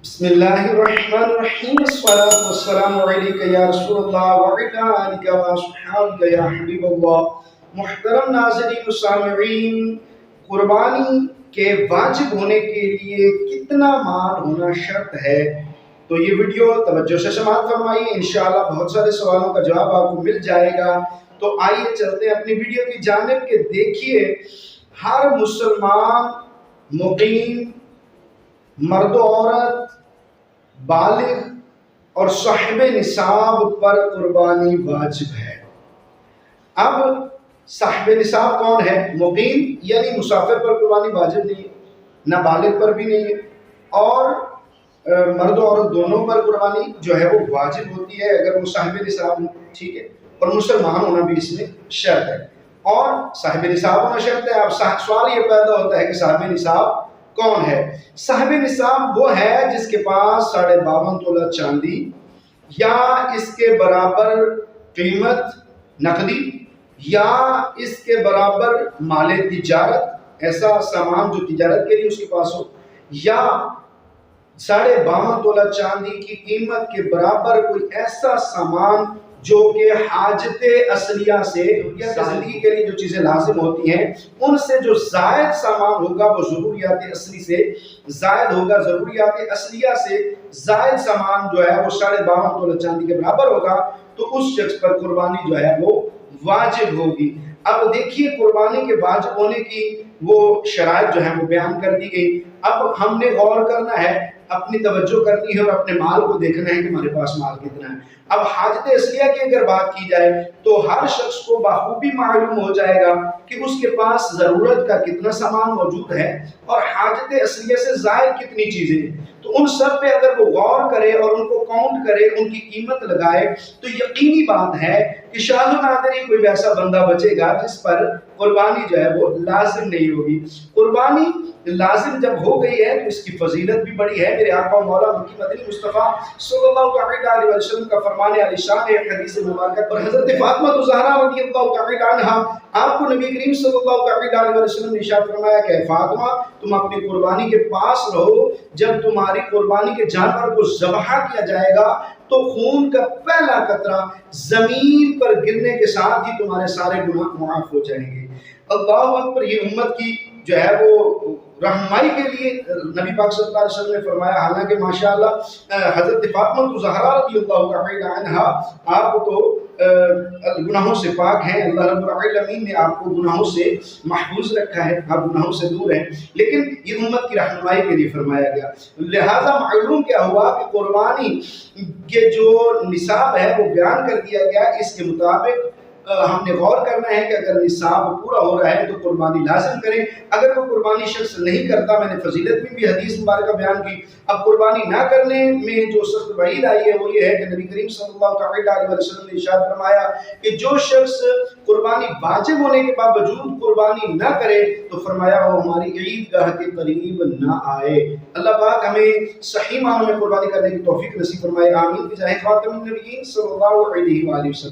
بسم اللہ الرحمن الرحیم الصلاۃ والسلام علیک یا رسول اللہ وعلی آلک و اصحابک یا حبیب اللہ۔ محترم ناظرین و سامعین، قربانی کے واجب ہونے کے لیے کتنا مال ہونا شرط ہے؟ تو یہ ویڈیو توجہ سے سماعت فرمائیے، انشاءاللہ بہت سارے سوالوں کا جواب آپ کو مل جائے گا۔ تو آئیے چلتے ہیں اپنی ویڈیو کی جانب کہ دیکھیے، ہر مسلمان مقیم مرد و عورت، بالغ اور صاحب نصاب پر قربانی واجب ہے۔ اب صاحب نصاب کون ہے؟ مقیم یعنی مسافر پر قربانی واجب نہیں ہے، نہ بالغ پر بھی نہیں ہے، اور مرد و عورت دونوں پر قربانی جو ہے وہ واجب ہوتی ہے اگر وہ صاحب نصاب ہو، ٹھیک ہے، اور مسلمان ہونا بھی اس میں شرط ہے، اور صاحب نصاب ہونا شرط ہے۔ اب سوال یہ پیدا ہوتا ہے کہ صاحب نصاب کون ہے؟ صاحب نصاب وہ ہے جس کے پاس 52.5 تولہ چاندی یا اس کے برابر قیمت نقدی یا اس کے برابر مال تجارت، ایسا سامان جو تجارت کے لیے اس کے پاس ہو، یا 52.5 تولہ چاندی کی قیمت کے برابر کوئی ایسا سامان جو کہ حاجت اصلیہ سے یا زندگی کے لیے جو چیزیں لازم ہوتی ہیں ان سے جو زائد سامان ہوگا وہ ضروریات اصلی سے زائد ہوگا، ضروریات اصلیہ سے زائد سامان جو ہے وہ 52.5 تولہ چاندی کے برابر ہوگا، تو اس شخص پر قربانی جو ہے وہ واجب ہوگی۔ اب دیکھیے، قربانی کے واجب ہونے کی وہ شرائط جو ہے وہ بیان کر دی گئی۔ اب ہم نے غور کرنا ہے، اپنی توجہ کرنی ہے اور اپنے مال کو دیکھنا ہے کہ ہمارے پاس مال کتنا ہے۔ اب حاجت اصلیہ کی اگر بات کی جائے تو ہر شخص کو بخوبی معلوم ہو جائے گا کہ اس کے پاس ضرورت کا کتنا سامان موجود ہے اور حاجت اصلیہ سے زائد کتنی چیزیں ہیں۔ تو ان سب پہ اگر وہ غور کرے اور ان کو کاؤنٹ کرے، ان کی قیمت لگائے، تو یقینی بات ہے کہ شاذ و نادر ہی کوئی ایسا بندہ بچے گا جس پر قربانی جو ہے وہ لازم نہیں ہوگی۔ قربانی لازم جب ہو گئی ہے تو اس کی فضیلت بھی بڑی ہے۔ میرے آقا مولا مکی مدنی مصطفیٰ صلی اللہ علیہ وسلم کا فرمان علی شان ہے حدیث مبارکہ پر حضرت فاطمہ زہرا رضی اللہ تعالی عنہا، آپ کو نبی کریم صلی اللہ علیہ وسلم نے ارشاد فرمایا کہ فاطمہ، تم اپنی قربانی کے پاس رہو، جب تمہاری قربانی کے جانور کو ذبح کیا جائے گا تو خون کا پہلا قطرہ زمین پر گرنے کے ساتھ ہی تمہارے سارے گناہ معاف ہو جائیں گے۔ اللہ اکبر! یہ امت کی جو ہے وہ رہنمائی کے لیے نبی پاک صلی اللہ علیہ وسلم نے فرمایا، حالانکہ ماشاءاللہ حضرت فاطمہ زہرا رضی اللہ تعالی عنہا آپ تو گناہوں سے پاک ہیں، اللہ رب العالمین نے آپ کو گناہوں سے محفوظ رکھا ہے، آپ گناہوں سے دور ہیں، لیکن یہ امت کی رہنمائی کے لیے فرمایا گیا۔ لہذا معلوم کیا ہوا کہ قربانی کے جو نصاب ہے وہ بیان کر دیا گیا، اس کے مطابق ہم نے غور کرنا ہے کہ اگر نصاب پورا ہو رہا ہے تو قربانی لازم کریں۔ اگر وہ قربانی شخص نہیں کرتا، میں نے فضیلت میں بھی حدیث مبارکہ بیان کی، اب قربانی نہ کرنے میں جو سخت وعید آئی ہے وہ یہ ہے کہ نبی کریم صلی اللہ علیہ وسلم نے ارشاد فرمایا کہ جو شخص قربانی واجب ہونے کے باوجود قربانی نہ کرے تو فرمایا وہ ہماری عیدگاہ کے قریب نہ آئے۔ اللہ پاک ہمیں صحیح معنوں میں قربانی کرنے کی توفیق نصیب فرمائے، آمین بجاہ خاتم النبیین صلی اللہ علیہ وسلم۔